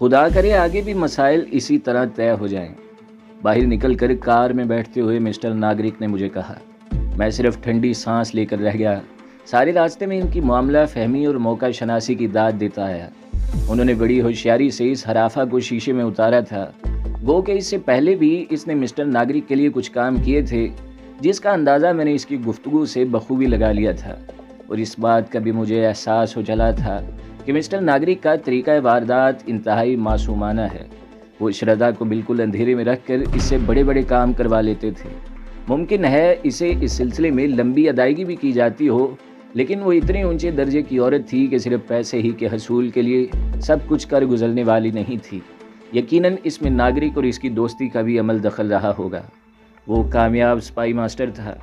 خدا کرے آگے بھی مسائل اسی طرح طے ہو جائیں۔ باہر نکل کر کار میں بیٹھتے ہوئے مسٹر ناگرک نے مجھے کہا۔ میں صرف ٹھنڈی سانس لے کر رہ گیا۔ سارے راستے میں ان کی معاملہ فہمی اور موقع شناسی کی داد دیتا آیا۔ انہوں نے بڑی ہوشیاری سے اس حرافہ کو شیشے میں اتارا تھا، گو کہ اس سے پہلے بھی اس نے مسٹر ناگرک کے لیے کچھ کام کیے تھے، جس کا اندازہ میں نے اس کی گفتگو سے بخوبی لگا لیا تھا، اور اس بات کا بھی مجھے احساس ہو چلا تھا کہ مسٹر ناگرک کا طریقہ واردات انتہائی معصومانہ ہے۔ وہ شردا کو بالکل اندھیرے میں رکھ کر اس سے بڑے بڑے کام کروا لیتے تھے۔ ممکن ہے اسے اس سلسلے میں لمبی ادائیگی بھی کی جاتی ہو، لیکن وہ اتنے اونچے درجے کی عورت تھی کہ صرف پیسے ہی کے حصول کے لیے سب کچھ کر گزرنے والی نہیں تھی۔ یقیناً اس میں ناگرک اور اس کی دوستی کا بھی عمل دخل رہا ہوگا۔ وہ کامیاب سپائی ماسٹر تھا۔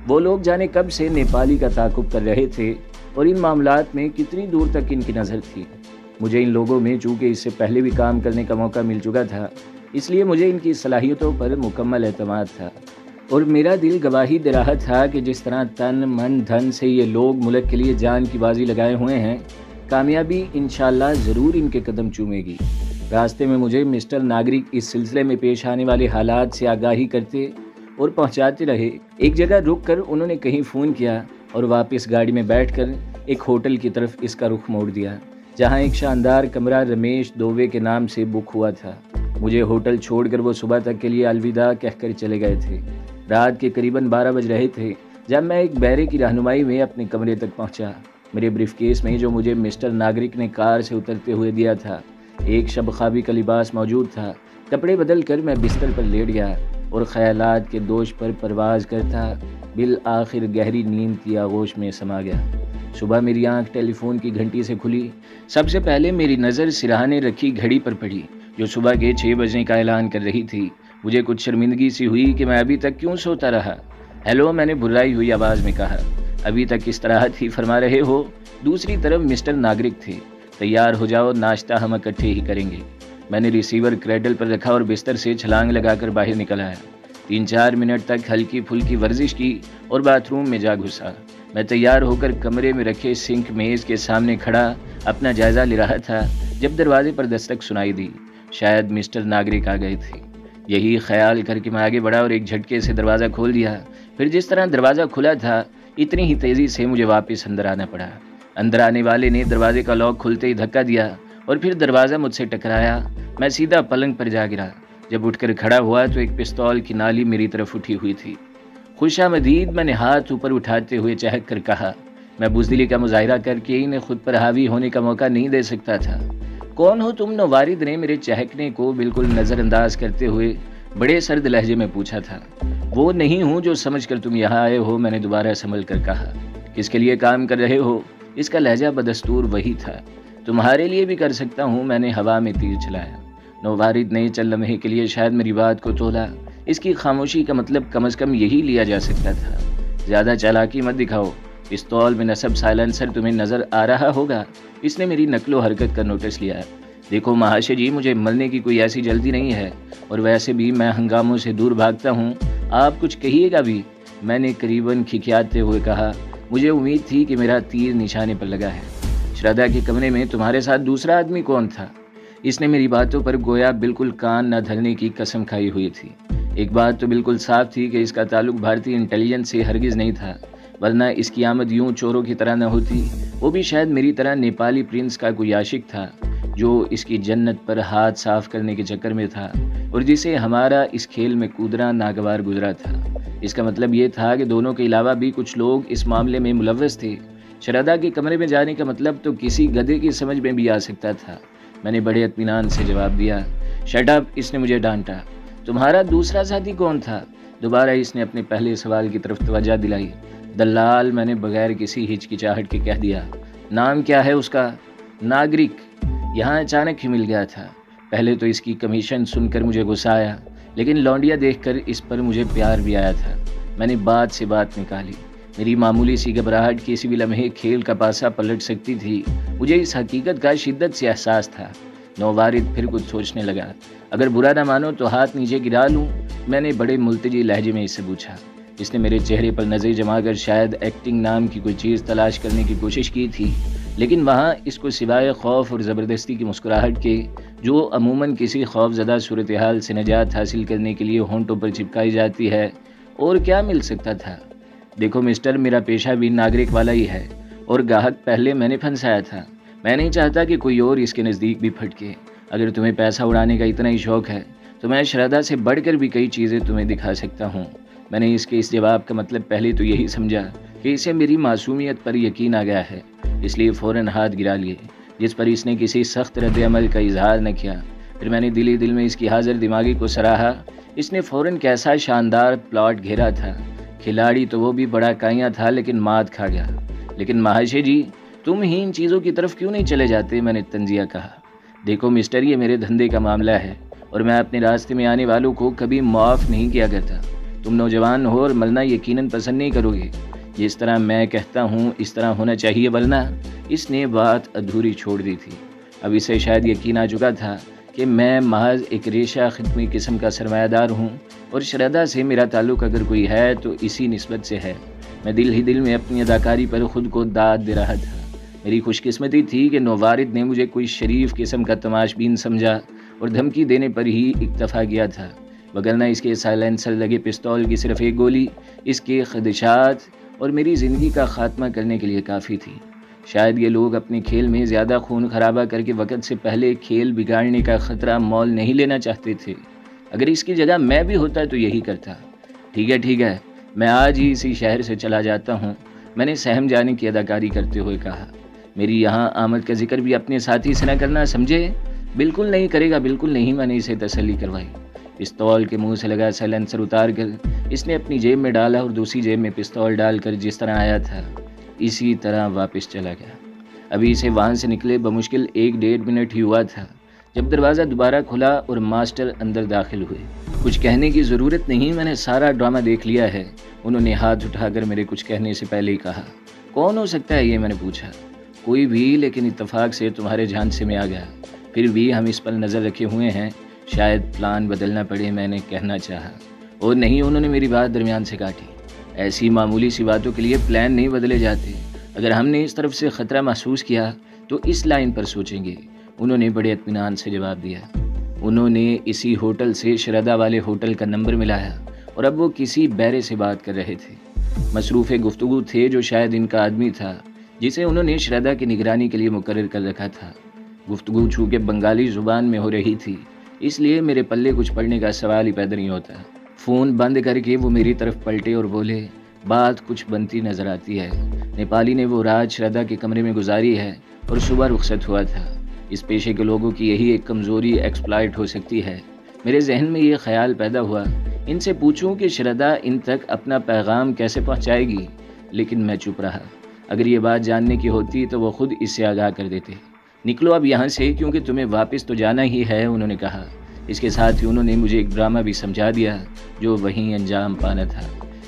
وہ لوگ جانے کب سے نیپالی کا تعاقب کر رہے تھے اور ان معاملات میں کتنی دور تک ان کی نظر تھی۔ مجھے ان لوگوں میں چونکہ اس سے پہلے بھی کام کرنے کا موقع مل چکا تھا، اس لیے مجھے ان کی صلاحیتوں پر مکمل اعتماد تھا، اور میرا دل گواہی دے رہا تھا کہ جس طرح تن من دھن سے یہ لوگ ملک کے لیے جان کی بازی لگائے ہوئے ہیں، کامیابی انشاءاللہ ضرور ان کے قدم چومے گی۔ راستے میں مجھے مسٹر ناگرک اس سلسلے میں پیش آنے والے حالات سے آگاہی کرتے اور پہنچاتے رہے۔ ایک جگہ رک کر انہوں نے کہیں فون کیا اور واپس گاڑی میں بیٹھ کر ایک ہوٹل کی طرف اس کا رخ موڑ دیا، جہاں ایک شاندار کمرہ رمیش دوبے کے نام سے بک ہوا تھا۔ مجھے ہوٹل چھوڑ کر وہ صبح تک کے لیے الوداع کہہ کر چلے گئے تھے۔ رات کے قریباً 12 بج رہے تھے جب میں ایک بیرے کی رہنمائی میں اپنے کمرے تک پہنچا۔ میرے بریف کیس میں جو مجھے مسٹر ناگرک نے کار سے اترتے ہوئے دیا تھا، ایک شب خوابی کا لباس موجود تھا۔ کپڑے بدل کر میں بستر پر لیٹ گیا اور خیالات کے دوش پر پرواز کرتا بالآخر گہری نیند کی آغوش میں سما گیا۔ صبح میری آنکھ ٹیلی فون کی گھنٹی سے کھلی۔ سب سے پہلے میری نظر سرہانے رکھی گھڑی پر پڑی جو صبح کے 6 بجنے کا اعلان کر رہی تھی۔ مجھے کچھ شرمندگی سی ہوئی کہ میں ابھی تک کیوں سوتا رہا۔ ہیلو، میں نے بھرائی ہوئی آواز میں کہا۔ ابھی تک استراحت ہی فرما رہے ہو؟ دوسری طرف مسٹر ناگرک تھے۔ تیار ہو جاؤ، ناشتہ ہم اکٹھے ہی کریں گے۔ میں نے ریسیور کریڈل پر رکھا اور بستر سے چھلانگ لگا کر باہر نکل آیا۔ 3-4 منٹ تک ہلکی پھلکی ورزش کی اور باتھ روم میں جا گھسا۔ میں تیار ہو کر کمرے میں رکھے سنک میز کے سامنے کھڑا اپنا جائزہ لے رہا تھا جب دروازے پر دستک سنائی دی۔ شاید مسٹر ناگرک آ گئے تھے، یہی خیال کر کے میں آگے بڑھا اور ایک جھٹکے سے دروازہ کھول دیا۔ پھر جس طرح دروازہ کھلا تھا اتنی ہی تیزی سے مجھے واپس اندر آنا پڑا۔ اندر آنے والے نے دروازے کا لاک کھلتے ہی دھکا دیا اور پھر دروازہ مجھ سے ٹکرایا۔ میں سیدھا پلنگ پر جا گرا۔ جب اٹھ کر کھڑا ہوا تو ایک پستول کی نالی میری طرف اٹھی ہوئی تھی۔ خوش آمدید، میں نے ہاتھ اوپر اٹھاتے ہوئے چہک کر کہا۔ میں بزدلی کا مظاہرہ کر کے انہیں خود پر حاوی ہونے کا موقع نہیں دے سکتا تھا۔ کون ہو تم؟ نوارد نے میرے چہکنے کو بالکل نظر انداز کرتے ہوئے بڑے سرد لہجے میں پوچھا تھا۔ وہ نہیں ہوں جو سمجھ کر تم یہاں آئے ہو، میں نے دوبارہ سنبھل کر کہا۔ کس کے لیے کام کر رہے ہو؟ اس کا لہجہ بدستور وہی تھا۔ تمہارے لیے بھی کر سکتا ہوں، میں نے ہوا میں تیر چلایا۔ نوارد نے چند لمحے کے لیے شاید میری بات کو تولا۔ اس کی خاموشی کا مطلب کم از کم یہی لیا جا سکتا تھا۔ زیادہ چالاکی مت دکھاؤ، پستول میں نصب سائلنسر تمہیں نظر آ رہا ہوگا۔ اس نے میری نقل و حرکت کا نوٹس لیا۔ دیکھو مہاشے جی، مجھے مرنے کی کوئی ایسی جلدی نہیں ہے، اور ویسے بھی میں ہنگاموں سے دور بھاگتا ہوں۔ آپ کچھ کہیے گا بھی؟ میں نے قریباً کھکھیاتے ہوئے کہا۔ مجھے امید تھی کہ میرا تیر نشانے پر لگا ہے۔ شردا کے کمرے میں تمہارے ساتھ دوسرا آدمی کون تھا؟ اس نے میری باتوں پر گویا بالکل کان نہ دھرنے کی قسم کھائی ہوئی تھی۔ ایک بات تو بالکل صاف تھی کہ اس کا تعلق بھارتی انٹیلیجنس سے ہرگز نہیں تھا، ورنہ اس کی آمد یوں چوروں کی طرح نہ ہوتی۔ وہ بھی شاید میری طرح نیپالی پرنس کا کوئی عاشق تھا جو اس کی جنت پر ہاتھ صاف کرنے کے چکر میں تھا، اور جسے ہمارا اس کھیل میں کودنا ناگوار گزرا تھا۔ اس کا مطلب یہ تھا کہ دونوں کے علاوہ بھی کچھ لوگ اس معاملے میں ملوث تھے۔ شردا کے کمرے میں جانے کا مطلب تو کسی گدھے کی سمجھ میں بھی آ سکتا تھا۔ میں نے بڑے اطمینان سے جواب دیا۔ شٹ اپ، اس نے مجھے ڈانٹا۔ تمہارا دوسرا ساتھی کون تھا؟ دوبارہ اس نے اپنے پہلے سوال کی طرف توجہ دلائی۔ دلال، میں نے بغیر کسی ہچکچاہٹ کے کہہ دیا۔ نام کیا ہے اس کا؟ ناگرک۔ یہاں اچانک ہی مل گیا تھا۔ پہلے تو اس کی کمیشن سن کر مجھے غصہ آیا، لیکن لونڈیا دیکھ کر اس پر مجھے پیار بھی آیا تھا۔ میں نے بات سے بات نکالی۔ میری معمولی سی گھبراہٹ کسی بھی لمحے کھیل کا پاسا پلٹ سکتی تھی۔ مجھے اس حقیقت کا شدت سے احساس تھا۔ نووارد پھر کچھ سوچنے لگا۔ اگر برا نہ مانو تو ہاتھ نیچے گرا لوں؟ میں نے بڑے ملتجی لہجے میں اس سے پوچھا۔ اس نے میرے چہرے پر نظر جما کر شاید ایکٹنگ نام کی کوئی چیز تلاش کرنے کی کوشش کی تھی، لیکن وہاں اس کو سوائے خوف اور زبردستی کی مسکراہٹ کے، جو عموماً کسی خوف زدہ صورتحال سے نجات حاصل کرنے کے لیے ہونٹوں پر چپکائی جاتی ہے، اور کیا مل سکتا تھا؟ دیکھو مسٹر، میرا پیشہ بھی ناگرک والا ہی ہے، اور گاہک پہلے میں نے پھنسایا تھا۔ میں نہیں چاہتا کہ کوئی اور اس کے نزدیک بھی پھٹکے۔ اگر تمہیں پیسہ اڑانے کا اتنا ہی شوق ہے تو میں شردا سے بڑھ کر بھی کئی چیزیں تمہیں دکھا سکتا ہوں۔ میں نے اس کے اس جواب کا مطلب پہلے تو یہی سمجھا کہ اسے میری معصومیت پر یقین آ گیا ہے، اس لیے فوراً ہاتھ گرا لیے، جس پر اس نے کسی سخت رد عمل کا اظہار نہ کیا۔ پھر میں نے دلی دل میں اس کی حاضر دماغی کو سراہا۔ اس نے فوراً کیسا شاندار پلاٹ گھیرا تھا۔ کھلاڑی تو وہ بھی بڑا کائیاں تھا، لیکن مات کھا گیا۔ لیکن مہاشے جی، تم ہی ان چیزوں کی طرف کیوں نہیں چلے جاتے؟ میں نے طنزیہ کہا۔ دیکھو مسٹر، یہ میرے دھندے کا معاملہ ہے، اور میں اپنے راستے میں آنے والوں کو کبھی معاف نہیں کیا کرتا۔ تم نوجوان ہو اور ملنا یقیناً پسند نہیں کرو گے۔ جس طرح میں کہتا ہوں اس طرح ہونا چاہیے، ورنہ اس نے بات ادھوری چھوڑ دی تھی۔ اب اسے شاید یقین آ چکا تھا کہ میں محض ایک ریشہ ختمی قسم کا سرمایہ دار ہوں، اور شردا سے میرا تعلق اگر کوئی ہے تو اسی نسبت سے ہے۔ میں دل ہی دل میں اپنی اداکاری پر خود کو داد دے رہا تھا۔ میری خوش قسمتی تھی کہ نووارد نے مجھے کوئی شریف قسم کا تماش بین سمجھا اور دھمکی دینے پر ہی اکتفا کیا تھا، وگرنہ اس کے سائلنسر لگے پستول کی صرف ایک گولی اس کے خدشات اور میری زندگی کا خاتمہ کرنے کے لیے کافی تھی۔ شاید یہ لوگ اپنے کھیل میں زیادہ خون خرابہ کر کے وقت سے پہلے کھیل بگاڑنے کا خطرہ مول نہیں لینا چاہتے تھے۔ اگر اس کی جگہ میں بھی ہوتا تو یہی کرتا۔ ٹھیک ہے، میں آج ہی اسی شہر سے چلا جاتا ہوں، میں نے سہم جانے کی اداکاری کرتے ہوئے کہا۔ میری یہاں آمد کا ذکر بھی اپنے ساتھی سے نہ کرنا، سمجھے؟ بالکل نہیں کرے گا، بالکل نہیں، میں نے اسے تسلی کروائی۔ پستول کے منہ سے لگا سائلنسر اتار کر اس نے اپنی جیب میں ڈالا اور دوسری جیب میں پستول ڈال کر جس طرح آیا تھا اسی طرح واپس چلا گیا۔ ابھی اسے وہاں سے نکلے بمشکل 1-1.5 منٹ ہی ہوا تھا جب دروازہ دوبارہ کھلا اور ماسٹر اندر داخل ہوئے۔ کچھ کہنے کی ضرورت نہیں، میں نے سارا ڈرامہ دیکھ لیا ہے، انہوں نے ہاتھ اٹھا کر میرے کچھ کہنے سے پہلے ہی کہا۔ کون ہو سکتا ہے یہ؟ میں نے پوچھا۔ کوئی بھی، لیکن اتفاق سے تمہارے جھانسے میں آ گیا۔ پھر بھی ہم اس پر نظر رکھے ہوئے ہیں، شاید پلان بدلنا پڑے، میں نے کہنا چاہا۔ اور نہیں، انہوں نے میری بات درمیان سے کاٹی۔ ایسی معمولی سی باتوں کے لیے پلان نہیں بدلے جاتے۔ اگر ہم نے اس طرف سے خطرہ محسوس کیا تو اس لائن پر سوچیں گے، انہوں نے بڑے اطمینان سے جواب دیا۔ انہوں نے اسی ہوٹل سے شردا والے ہوٹل کا نمبر ملایا، اور اب وہ کسی بیرے سے بات کر رہے تھے۔ مصروف گفتگو تھے، جو شاید ان کا آدمی تھا جسے انہوں نے شردا کی نگرانی کے لیے مقرر کر رکھا تھا۔ گفتگو چونکہ بنگالی زبان میں ہو رہی تھی، اس لیے میرے پلے کچھ پڑھنے کا سوال ہی پیدا نہیں ہوتا۔ فون بند کر کے وہ میری طرف پلٹے اور بولے، بات کچھ بنتی نظر آتی ہے۔ نیپالی نے وہ رات شردا کے کمرے میں گزاری ہے اور صبح رخصت ہوا تھا۔ اس پیشے کے لوگوں کی یہی ایک کمزوری ایکسپلائٹ ہو سکتی ہے۔ میرے ذہن میں یہ خیال پیدا ہوا، ان سے پوچھوں کہ شردا ان تک اپنا پیغام کیسے پہنچائے گی، لیکن میں چپ رہا۔ اگر یہ بات جاننے کی ہوتی تو وہ خود اس سے آگاہ کر دیتے۔ نکلو اب یہاں سے، کیونکہ تمہیں واپس تو جانا ہی ہے، انہوں نے کہا۔ اس کے ساتھ ہی انہوں نے مجھے ایک ڈرامہ بھی سمجھا دیا جو وہیں انجام پانا تھا۔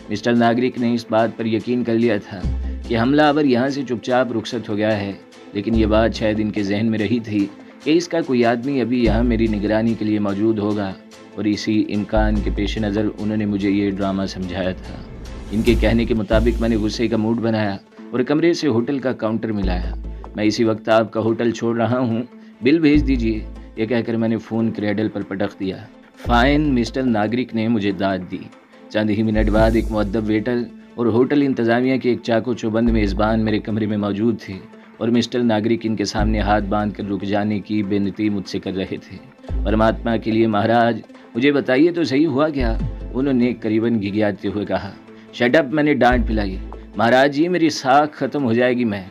مسٹر ناگرک نے اس بات پر یقین کر لیا تھا کہ حملہ آور یہاں سے چپ چاپ رخصت ہو گیا ہے، لیکن یہ بات شاید ان کے ذہن میں رہی تھی کہ اس کا کوئی آدمی ابھی یہاں میری نگرانی کے لیے موجود ہوگا، اور اسی امکان کے پیش نظر انہوں نے مجھے یہ ڈرامہ سمجھایا تھا۔ ان کے کہنے کے مطابق میں نے غصے کا موڈ بنایا اور کمرے سے ہوٹل کا کاؤنٹر ملایا۔ میں اسی وقت آپ کا ہوٹل چھوڑ رہا ہوں، بل بھیج دیجیے، یہ کہہ کر میں نے فون کریڈل پر پٹخ دیا۔ فائن، مسٹر ناگرک نے مجھے داد دی۔ چند ہی منٹ بعد ایک مؤدب ویٹر اور ہوٹل انتظامیہ کے ایک چاقو چوبند میزبان میرے کمرے میں موجود تھے، اور مسٹر ناگرک ان کے سامنے ہاتھ باندھ کر رک جانے کی بےنتی مجھ سے کر رہے تھے۔ پرماتما کے لیے مہاراج، مجھے بتائیے تو صحیح ہوا کیا؟ انہوں نے قریباً گھگیاتے ہوئے کہا۔ شٹ اپ، میں نے ڈانٹ پلائی۔ مہاراج جی، میری ساکھ ختم ہو جائے گی، میں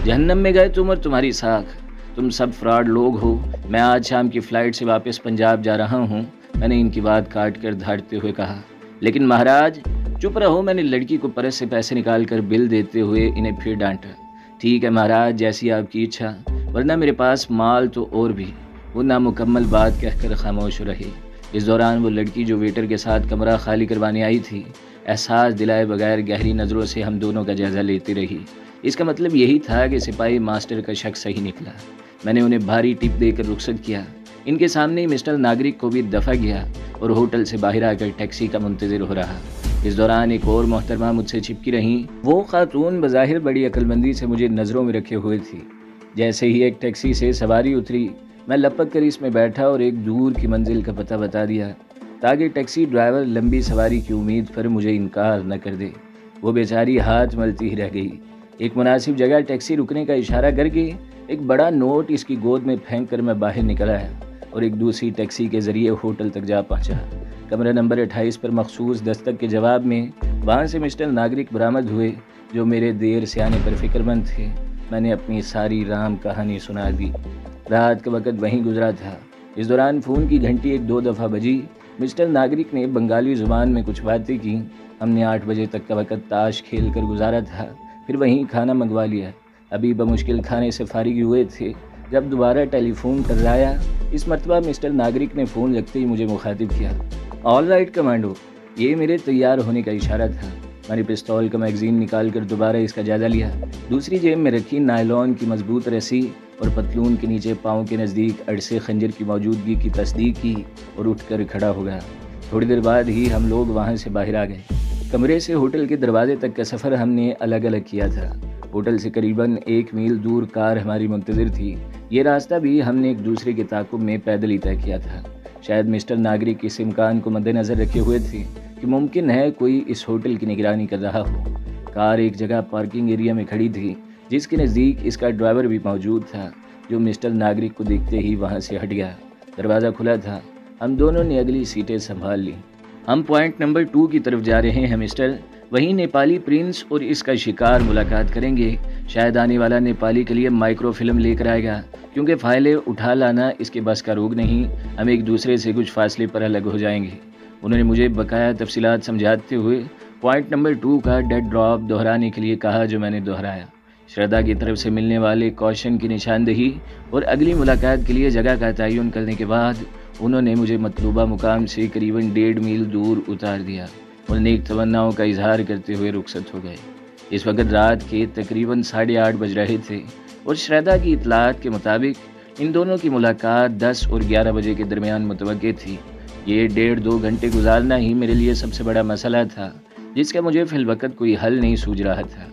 جہنم میں گئے تم اور تمہاری ساکھ۔ تم سب فراڈ لوگ ہو۔ میں آج شام کی فلائٹ سے واپس پنجاب جا رہا ہوں، میں نے ان کی بات کاٹ کر دھاڑتے ہوئے کہا۔ لیکن مہاراج، چپ رہو، میں نے لڑکی کو پرس سے پیسے نکال کر بل دیتے ہوئے انہیں پھر ڈانٹا۔ ٹھیک ہے مہاراج، جیسی آپ کی اچھا، ورنہ میرے پاس مال تو اور بھی۔ وہ نامکمل بات کہہ کر خاموش رہی۔ اس دوران وہ لڑکی جو ویٹر کے ساتھ کمرہ خالی کروانے آئی تھی، احساس دلائے بغیر گہری نظروں سے ہم دونوں کا جائزہ لیتی رہی۔ اس کا مطلب یہی تھا کہ سپاہی ماسٹر کا شک صحیح نکلا۔ میں نے انہیں بھاری ٹپ دے کر رخصت کیا۔ ان کے سامنے مسٹر ناگرک کو بھی دفع کیا اور ہوٹل سے باہر آ کر ٹیکسی کا منتظر ہو رہا۔ اس دوران ایک اور محترمہ مجھ سے چپکی رہیں۔ وہ خاتون بظاہر بڑی عقلمندی سے مجھے نظروں میں رکھے ہوئے تھی۔ جیسے ہی ایک ٹیکسی سے سواری اتری، میں لپک کر اس میں بیٹھا اور ایک دور کی منزل کا پتہ بتا دیا تاکہ ٹیکسی ڈرائیور لمبی سواری کی امید پر مجھے انکار نہ کر دے۔ وہ بیچاری ہاتھ ملتی ہی رہ گئی۔ ایک مناسب جگہ ٹیکسی رکنے کا اشارہ کر کے ایک بڑا نوٹ اس کی گود میں پھینک کر میں باہر نکل آیا اور ایک دوسری ٹیکسی کے ذریعے ہوٹل تک جا پہنچا۔ کمرہ نمبر 28 پر مخصوص دستک کے جواب میں وہاں سے مسٹر ناگرک برآمد ہوئے، جو میرے دیر سے آنے پر فکر مند تھے۔ میں نے اپنی ساری رام کہانی سنا دی۔ رات کا وقت وہیں گزرا تھا۔ اس دوران فون کی گھنٹی 1-2 دفعہ بجی۔ مسٹر ناگرک نے بنگالی زبان میں کچھ باتیں کی۔ ہم نے 8 بجے تک کا وقت تاش کھیل کر گزارا تھا، پھر وہیں کھانا منگوا لیا۔ ابھی بمشکل کھانے سے فارغ ہوئے تھے جب دوبارہ ٹیلی فون ٹررایا۔ اس مرتبہ مسٹر ناگرک نے فون لگتے ہی مجھے مخاطب کیا۔ آل رائٹ کمانڈو، یہ میرے تیار ہونے کا اشارہ تھا۔ میں نے پستول کا میگزین نکال کر دوبارہ اس کا جائزہ لیا، دوسری جیب میں رکھی نائلون کی مضبوط رسی اور پتلون کے نیچے پاؤں کے نزدیک اڑسے خنجر کی موجودگی کی تصدیق کی اور اٹھ کر کھڑا ہو گیا۔ تھوڑی دیر بعد ہی ہم لوگ وہاں سے باہر آ گئے۔ کمرے سے ہوٹل کے دروازے تک کا سفر ہم نے الگ الگ کیا تھا۔ ہوٹل سے قریباً 1 میل دور کار ہماری منتظر تھی۔ یہ راستہ بھی ہم نے ایک دوسرے کے تعاقب میں پیدل ہی طے کیا تھا۔ شاید مسٹر ناگرک اس امکان کو مد نظر رکھے ہوئے تھے کہ ممکن ہے کوئی اس ہوٹل کی نگرانی کر رہا ہو۔ کار ایک جگہ پارکنگ ایریا میں کھڑی تھی جس کے نزدیک اس کا ڈرائیور بھی موجود تھا، جو مسٹر ناگرک کو دیکھتے ہی وہاں سے ہٹ گیا۔ دروازہ کھلا تھا۔ ہم دونوں نے اگلی سیٹیں سنبھال لی۔ ہم پوائنٹ نمبر 2 کی طرف جا رہے ہیں مسٹر۔ وہیں نیپالی پرنس اور اس کا شکار ملاقات کریں گے۔ شاید آنے والا نیپالی کے لیے مائکرو فلم لے کر آئے گا، کیونکہ فائلیں اٹھا لانا اس کے بس کا روگ نہیں۔ ہم ایک دوسرے سے کچھ فاصلے پر الگ ہو جائیں گے۔ انہوں نے مجھے بقایا تفصیلات سمجھاتے ہوئے پوائنٹ نمبر 2 کا ڈیڈ ڈراپ دہرانے کے لیے کہا، جو میں نے دہرایا۔ شردا کی طرف سے ملنے والے کوشن کی نشاندہی اور اگلی ملاقات کے لیے جگہ کا تعین کرنے کے بعد انہوں نے مجھے مطلوبہ مقام سے قریباً 1.5 میل دور اتار دیا اور نیک تمناؤں کا اظہار کرتے ہوئے رخصت ہو گئے۔ اس وقت رات کے تقریباً 8:30 بج رہے تھے اور شردا کی اطلاعات کے مطابق ان دونوں کی ملاقات 10 اور 11 بجے کے درمیان متوقع تھی۔ یہ 1.5-2 گھنٹے گزارنا ہی میرے لیے سب سے بڑا مسئلہ تھا، جس کا مجھے فی الوقت کوئی حل نہیں سوجھ رہا تھا۔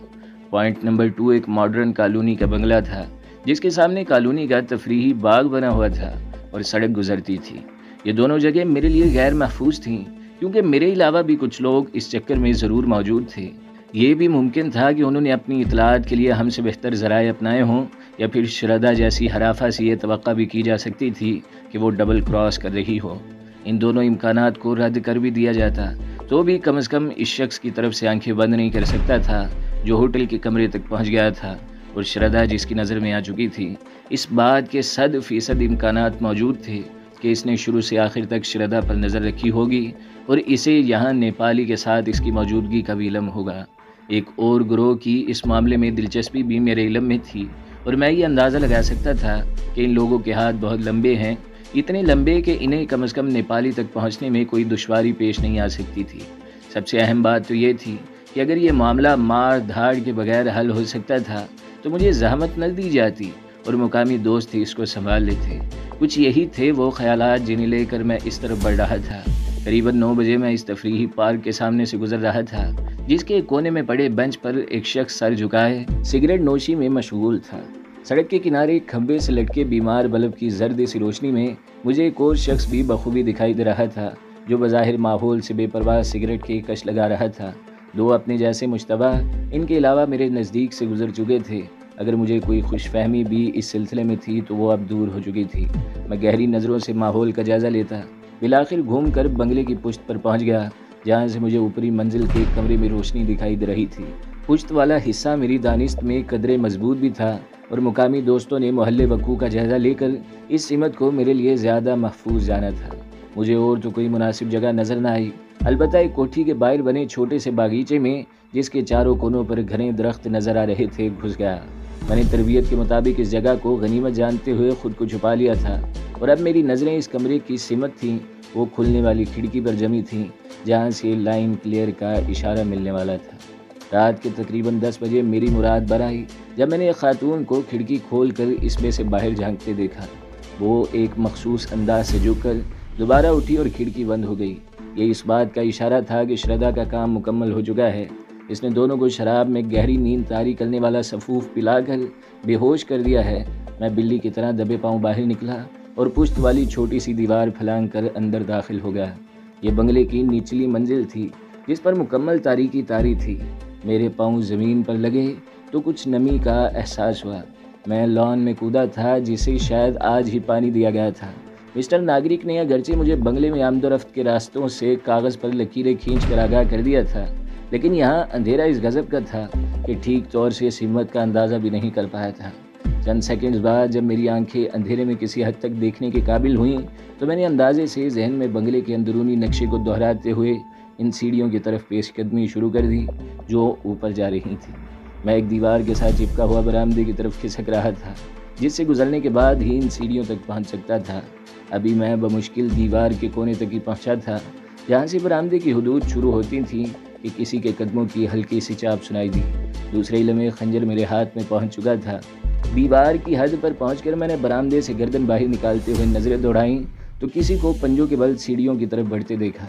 پوائنٹ نمبر 2 ایک ماڈرن کالونی کا بنگلہ تھا، جس کے سامنے کالونی کا تفریحی باغ بنا ہوا تھا اور سڑک گزرتی تھی۔ یہ دونوں جگہ میرے لیے غیر محفوظ تھیں، کیونکہ میرے علاوہ بھی کچھ لوگ اس چکر میں ضرور موجود تھے۔ یہ بھی ممکن تھا کہ انہوں نے اپنی اطلاعات کے لیے ہم سے بہتر ذرائع اپنائے ہوں، یا پھر شردا جیسی حرافہ سے یہ توقع بھی کی جا سکتی تھی کہ وہ ڈبل کراس کر رہی ہو۔ ان دونوں امکانات کو رد کر بھی دیا جاتا تو بھی کم از کم اس شخص کی طرف سے آنکھیں بند نہیں کر سکتا تھا جو ہوٹل کے کمرے تک پہنچ گیا تھا اور شردا جس کی نظر میں آ چکی تھی۔ اس بات کے 100% امکانات موجود تھے کہ اس نے شروع سے آخر تک شردا پر نظر رکھی ہوگی اور اسے یہاں نیپالی کے ساتھ اس کی موجودگی کا بھی علم ہوگا۔ ایک اور گروہ کی اس معاملے میں دلچسپی بھی میرے علم میں تھی اور میں یہ اندازہ لگا سکتا تھا کہ ان لوگوں کے ہاتھ بہت لمبے ہیں، اتنے لمبے کہ انہیں کم از کم نیپالی تک پہنچنے میں کوئی دشواری پیش نہیں آ سکتی تھی۔ سب سے اہم بات تو یہ تھی کہ اگر یہ معاملہ مار دھاڑ کے بغیر حل ہو سکتا تھا تو مجھے زحمت نہ دی جاتی اور مقامی دوست ہی اس کو سنبھال لیتے۔ کچھ یہی تھے وہ خیالات جنہیں لے کر میں اس طرف بڑھ رہا تھا۔ قریباً 9 بجے میں اس تفریحی پارک کے سامنے سے گزر رہا تھا، جس کے کونے میں پڑے بینچ پر ایک شخص سر جھکائے سگریٹ نوشی میں مشغول تھا۔ سڑک کے کنارے ایک کھمبے سے لٹکے بیمار بلب کی زرد سی روشنی میں مجھے ایک اور شخص بھی بخوبی دکھائی دے رہا تھا، جو بظاہر ماحول سے بے پرواہ سگریٹ کی کش لگا رہا تھا۔ 2 اپنے جیسے مشتبہ ان کے علاوہ میرے نزدیک سے گزر چکے تھے۔ اگر مجھے کوئی خوش فہمی بھی اس سلسلے میں تھی تو وہ اب دور ہو چکی تھی۔ میں گہری نظروں سے ماحول کا جائزہ لیتا، بالآخر گھوم کر بنگلے کی پشت پر پہنچ گیا، جہاں سے مجھے اوپری منزل کے ایک کمرے میں روشنی دکھائی دے رہی تھی۔ پشت والا حصہ میری دانست میں قدرے مضبوط بھی تھا اور مقامی دوستوں نے محلے وقوع کا جائزہ لے کر اس سمت کو میرے لیے زیادہ محفوظ جانا تھا۔ مجھے اور تو کوئی مناسب جگہ نظر نہ آئی، البتہ ایک کوٹھی کے باہر بنے چھوٹے سے باغیچے میں، جس کے چاروں کونوں پر گھنے درخت نظر آ رہے تھے، گھس گیا۔ میں نے تربیت کے مطابق اس جگہ کو غنیمت جانتے ہوئے خود کو چھپا لیا تھا اور اب میری نظریں اس کمرے کی سمت تھیں، وہ کھلنے والی کھڑکی پر جمی تھیں جہاں سے لائن کلیئر کا اشارہ ملنے والا تھا۔ رات کے تقریباً 10 بجے میری مراد برائی جب میں نے ایک خاتون کو کھڑکی کھول کر اس میں سے باہر جھانکتے دیکھا۔ وہ ایک مخصوص انداز سے جھک کر دوبارہ اٹھی اور کھڑکی بند ہو گئی۔ یہ اس بات کا اشارہ تھا کہ شردا کا کام مکمل ہو چکا ہے۔ اس نے دونوں کو شراب میں گہری نیند طاری کرنے والا سفوف پلا کر بے ہوش کر دیا ہے۔ میں بلی کی طرح دبے پاؤں باہر نکلا اور پشت والی چھوٹی سی دیوار پھلانگ کر اندر داخل ہو گیا۔ یہ بنگلے کی نچلی منزل تھی جس پر مکمل تاریکی تاری تھی۔ میرے پاؤں زمین پر لگے تو کچھ نمی کا احساس ہوا۔ میں لان میں کودا تھا جسے شاید آج ہی پانی دیا گیا تھا۔ مسٹر ناگرک نے اگرچہ مجھے بنگلے میں آمد و رفت کے راستوں سے کاغذ پر لکیریں کھینچ کر آگاہ کر دیا تھا، لیکن یہاں اندھیرا اس غضب کا تھا کہ ٹھیک طور سے اس ہمت کا اندازہ بھی نہیں کر پایا تھا۔ چند سیکنڈز بعد جب میری آنکھیں اندھیرے میں کسی حد تک دیکھنے کے قابل ہوئیں تو میں نے اندازے سے ذہن میں بنگلے کے اندرونی نقشے کو دہراتے ہوئے ان سیڑھیوں کی طرف پیش قدمی شروع کر دی جو اوپر جا رہی تھی۔ میں ایک دیوار کے ساتھ چپکا ہوا برآمدے کی طرف کھسک رہا تھا جس سے گزرنے کے بعد ہی ان سیڑھیوں تک پہنچ سکتا تھا۔ ابھی میں بمشکل دیوار کے کونے تک ہی پہنچا تھا جہاں سے برآمدے کی حدود شروع ہوتی تھیں کہ کسی کے قدموں کی ہلکی سی چاپ سنائی دی۔ دوسرے لمحے خنجر میرے ہاتھ میں پہنچ چکا تھا۔ دیوار کی حد پر پہنچ کر میں نے برآمدے سے گردن باہر نکالتے ہوئے نظریں دوڑائیں تو کسی کو پنجوں کے بل سیڑھیوں کی طرف بڑھتے دیکھا۔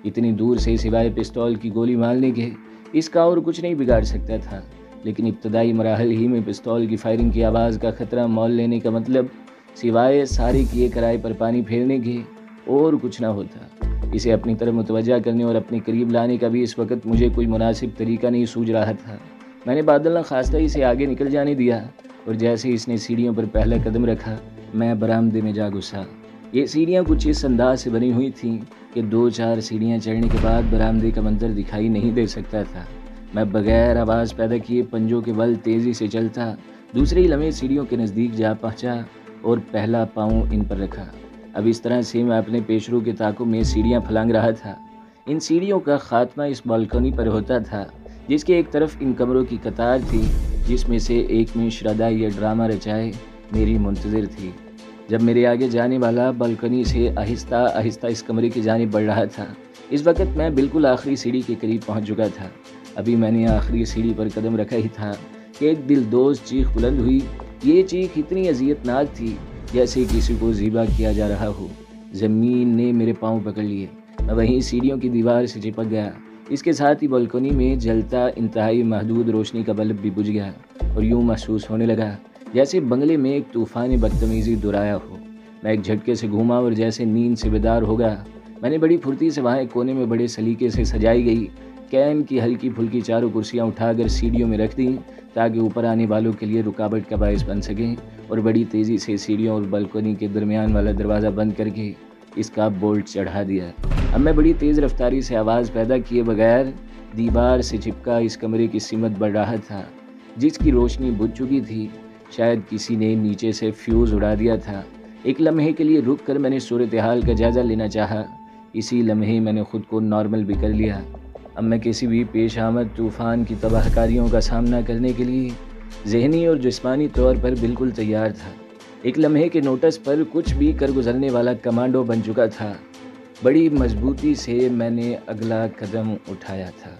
اتنی دور سے سوائے پستول کی گولی مارنے کے اس کا اور کچھ نہیں بگاڑ سکتا تھا، لیکن ابتدائی مراحل ہی میں پستول کی فائرنگ کی آواز کا خطرہ مول لینے کا مطلب سوائے سارے کیے کرائے پر پانی پھیرنے کے اور کچھ نہ ہوتا۔ اسے اپنی طرف متوجہ کرنے اور اپنے قریب لانے کا بھی اس وقت مجھے کوئی مناسب طریقہ نہیں سوجھ رہا تھا۔ میں نے بادل نخواستہ اسے آگے نکل جانے دیا اور جیسے اس نے سیڑھیوں پر پہلا قدم رکھا میں برآمدے میں جا گھسا۔ یہ سیڑھیاں کچھ اس انداز سے بنی ہوئی تھیں کہ 2-4 سیڑھیاں چڑھنے کے بعد برآمدے کا منظر دکھائی نہیں دے سکتا تھا۔ میں بغیر آواز پیدا کیے پنجوں کے بل تیزی سے چلتا دوسرے ہی لمحے سیڑھیوں کے نزدیک جا پہنچا اور پہلا پاؤں ان پر رکھا۔ اب اس طرح سے میں اپنے پیشرو کے تعاقب میں سیڑھیاں پھلانگ رہا تھا۔ ان سیڑھیوں کا خاتمہ اس بالکنی پر ہوتا تھا جس کے ایک طرف ان کمروں کی قطار تھی جس میں سے ایک میں شردا یہ ڈرامہ رچائے میری منتظر تھی۔ جب میرے آگے جانے والا بالکنی سے آہستہ آہستہ اس کمرے کی جانب بڑھ رہا تھا، اس وقت میں بالکل آخری سیڑھی کے قریب پہنچ چکا تھا۔ ابھی میں نے آخری سیڑھی پر قدم رکھا ہی تھا کہ ایک دلدوز چیخ بلند ہوئی۔ یہ چیخ اتنی اذیت ناک تھی جیسے کسی کو ذبح کیا جا رہا ہو۔ زمین نے میرے پاؤں پکڑ لیے۔ میں وہیں سیڑھیوں کی دیوار سے چپک گیا۔ اس کے ساتھ ہی بالکنی میں جلتا انتہائی محدود روشنی کا بلب بھی بجھ گیا اور یوں محسوس ہونے لگا جیسے بنگلے میں ایک طوفان بدتمیزی دہرایا ہو۔ میں ایک جھٹکے سے گھوما اور جیسے نیند سے بیدار ہو گیا۔ میں نے بڑی پھرتی سے وہاں ایک کونے میں بڑے سلیقے سے سجائی گئی کین کی ہلکی پھلکی 4 کرسیاں اٹھا کر سیڑھیوں میں رکھ دیں تاکہ اوپر آنے والوں کے لیے رکاوٹ کا باعث بن سکیں، اور بڑی تیزی سے سیڑھیوں اور بالکنی کے درمیان والا دروازہ بند کر کے اس کا بولٹ چڑھا دیا۔ اب میں بڑی تیز رفتاری سے آواز پیدا کیے بغیر دیوار سے چپکا اس کمرے کی سمت بڑھ رہا تھا جس کی روشنی بجھ چکی تھی۔ شاید کسی نے نیچے سے فیوز اڑا دیا تھا۔ ایک لمحے کے لیے رک کر میں نے صورتحال کا جائزہ لینا چاہا۔ اسی لمحے میں نے خود کو نارمل بھی کر لیا۔ اب میں کسی بھی پیش آمد طوفان کی تباہ کاریوں کا سامنا کرنے کے لیے ذہنی اور جسمانی طور پر بالکل تیار تھا۔ ایک لمحے کے نوٹس پر کچھ بھی کر گزرنے والا کمانڈو بن چکا تھا۔ بڑی مضبوطی سے میں نے اگلا قدم اٹھایا تھا۔